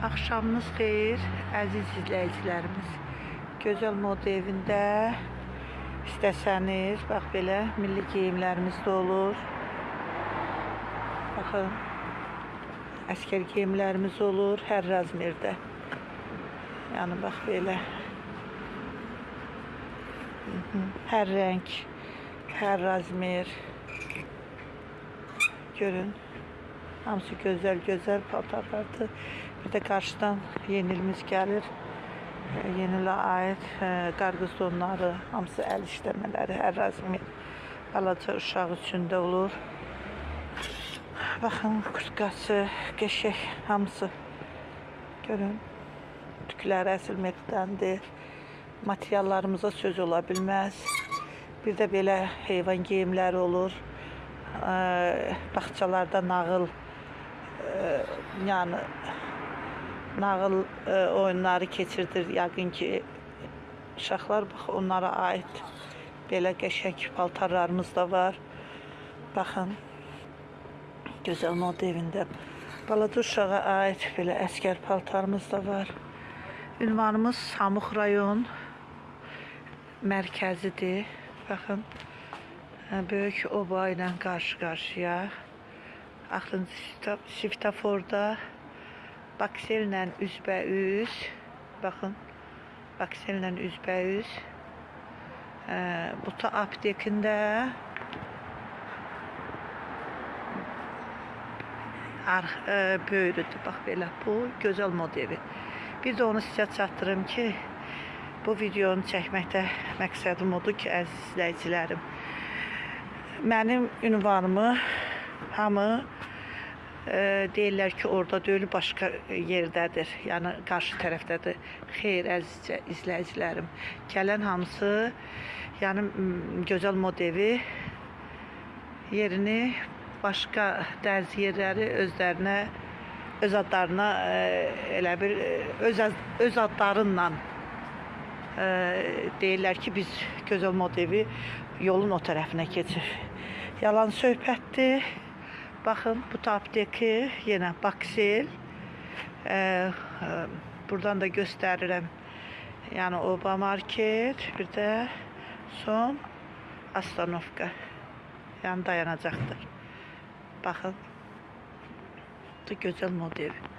Axşamınız xeyir, əziz izləyicilərimiz. Gözəl moda evində istəsəniz, bax belə milli geyimlərimiz də olur. Baxın, əskər geyimlərimiz olur hər razmerdə. Yəni bax belə. Hər rəng, hər razmer. Görün. Hamısı gözəl paltarlardır. Bir də qarşıdan yenilimiz gəlir. Yenilə aid qarqız donları, hamısı əl işləmələri, hər razmer. Balaca uşaq üçün də olur. Baxın, kurtkası, qəşək, hamısı. Görün, tükləri əsl mehdəndir. Materiallarımıza söz ola bilməz. Bir də belə heyvan geyimləri olur. Bağçalarda nağıl, yəni nağıl oyunları keçirdir. Yəqin ki, uşaqlar bax onlara aid belə qəşəng paltarlarımız da var. Baxın, gözəl moda evində balaca uşağa aid belə əskər paltarımız da var. Ünvanımız Samux rayon mərkəzidir. Baxın, böyük oba ilə qarşı-qarşıya. Axırıncı svetoforda baksellə üzbə-üz. Baxın, baksellə üzbə-üz. Buta aptekində böyrüdür. Bax belə, bu gözəl moda evi. Bir də onu sizə çatdırım ki, bu videonu çəkməkdə məqsədim odur ki, əziz izləyicilərim, mənim ünvanımı hamı deyirlər ki, orada deyil, başqa yerdədir, yəni qarşı tərəfdədir. Xeyr, əziz izləyicilərim, gələn hamısı, yəni gözəl moda evi yerini başqa dərzi yerləri özlərinə, öz adlarına elə bir öz adlarınla deyirlər ki, biz gözəl moda evi yolun o tərəfinə keçir. Yalan söhbətdir. Baxın, bu apteki yenə baksel. Buradan da göstərirəm. Yəni Oba market, bir də son astanovka. Yəni dayanacaqdır. Baxın, bu da gözəl moda evi.